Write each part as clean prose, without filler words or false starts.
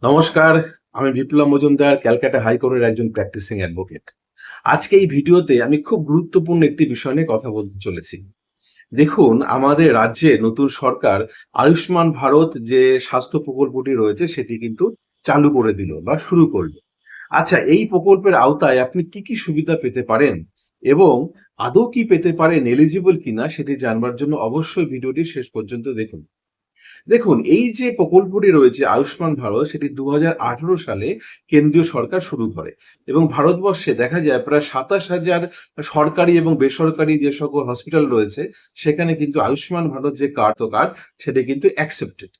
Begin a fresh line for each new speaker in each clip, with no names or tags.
নমস্কার, আমি বিপ্লব মজুমদার, ক্যালকাটা হাইকোর্টের একজন প্র্যাকটিসিং অ্যাডভোকেট। আজকে এই ভিডিওতে আমি খুব গুরুত্বপূর্ণ একটি বিষয় নিয়ে কথা বলতে চলেছি। দেখুন, আমাদের রাজ্যে নতুন সরকার আয়ুষ্মান ভারত যে স্বাস্থ্য প্রকল্পটি রয়েছে সেটি কিন্তু চালু করে দিল বা শুরু করল। আচ্ছা, এই প্রকল্পের আওতায় আপনি কি সুবিধা পেতে পারেন এবং আদৌ কি পেতে পারেন, এলিজিবল কিনা সেটি জানবার জন্য অবশ্যই ভিডিওটি শেষ পর্যন্ত দেখুন। দেখুন, এই যে প্রকল্পটি রয়েছে আয়ুষ্মান ভারত সেটি ২০১৮ সালে কেন্দ্রীয় সরকার শুরু করে এবং ভারতবর্ষে দেখা যায় প্রায় ২৭,০০০ সরকারি এবং বেসরকারি যে সকল হসপিটাল রয়েছে সেখানে কিন্তু আয়ুষ্মান ভারত যে কার্ড সেটি কিন্তু অ্যাকসেপ্টেড।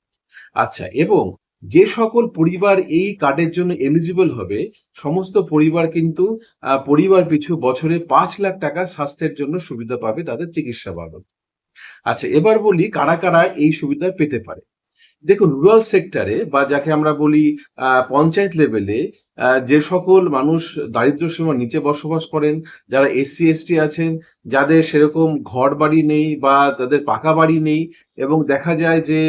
আচ্ছা, এবং যে সকল পরিবার এই কার্ডের জন্য এলিজিবল হবে সমস্ত পরিবার কিন্তু পরিবার পিছু বছরে ৫,০০,০০০ টাকা স্বাস্থ্যের জন্য সুবিধা পাবে তাদের চিকিৎসা বাবদ। আচ্ছা, এবার বলি কারা এই সুবিধা পেতে পারে। দেখুন, রুরাল সেক্টরে বা যাকে আমরা বলি পঞ্চায়েত লেভেলে যে সকল মানুষ দারিদ্র্য সীমার নিচে বসবাস করেন, যারা এসসি/এসটি আছেন, যাদের সেরকম ঘরবাড়ি নেই বা তাদের পাকা বাড়ি নেই এবং দেখা যায় যে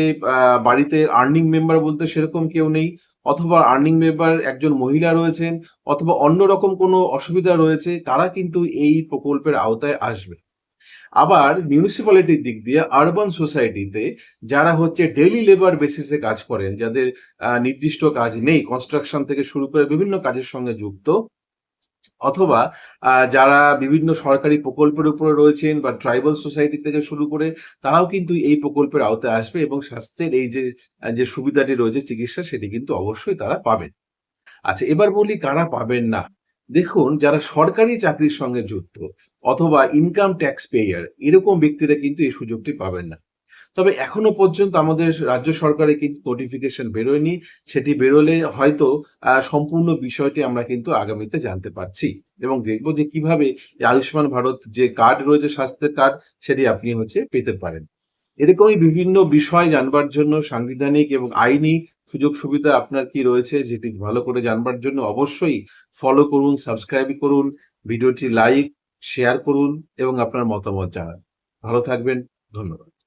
বাড়িতে আর্নিং মেম্বার বলতে সেরকম কেউ নেই, অথবা আর্নিং মেম্বার একজন মহিলা রয়েছেন, অথবা অন্য রকম কোনো অসুবিধা রয়েছে, তারা কিন্তু এই প্রকল্পের আওতায় আসবে। আবার মিউনিসিপ্যালিটির দিক দিয়ে আরবান সোসাইটিতে যারা হচ্ছে ডেইলি লেবার বেসিসে কাজ করেন, যাদের নির্দিষ্ট কাজ নেই, কনস্ট্রাকশন থেকে শুরু করে বিভিন্ন কাজের সঙ্গে যুক্ত, অথবা যারা বিভিন্ন সরকারি প্রকল্পের উপরে রয়েছেন বা ট্রাইবাল সোসাইটি থেকে শুরু করে তারাও কিন্তু এই প্রকল্পের আওতায় আসবে এবং স্বাস্থ্যের এই যে সুবিধাটি রয়েছে চিকিৎসা সেটি কিন্তু অবশ্যই তারা পাবেন। আচ্ছা, এবার বলি কারা পাবেন না। দেখুন, যারা সরকারি চাকরির সঙ্গে যুক্ত অথবা ইনকাম ট্যাক্স পেয়ার এরকম ব্যক্তিরা কিন্তু এই সুযোগটি পাবেন না। তবে এখনো পর্যন্ত আমাদের রাজ্য সরকারের কিন্তু নোটিফিকেশন বেরোয়নি। সেটি বেরোলে হয়তো সম্পূর্ণ বিষয়টি আমরা কিন্তু আগামীতে জানতে পারছি এবং দেখব যে কিভাবে এই আয়ুষ্মান ভারত যে কার্ড রয়েছে স্বাস্থ্যের কার্ড সেটি আপনি পেতে পারেন। এরকমই বিভিন্ন বিষয় জানবার জন্য সাংবিধানিক এবং আইনি সুযোগ সুবিধা আপনার কি রয়েছে যেটি ভালো করে জানবার জন্য অবশ্যই ফলো করুন, সাবস্ক্রাইব করুন, ভিডিওটি লাইক, শেয়ার করুন এবং আপনার মতামত জানান। ভালো থাকবেন। ধন্যবাদ।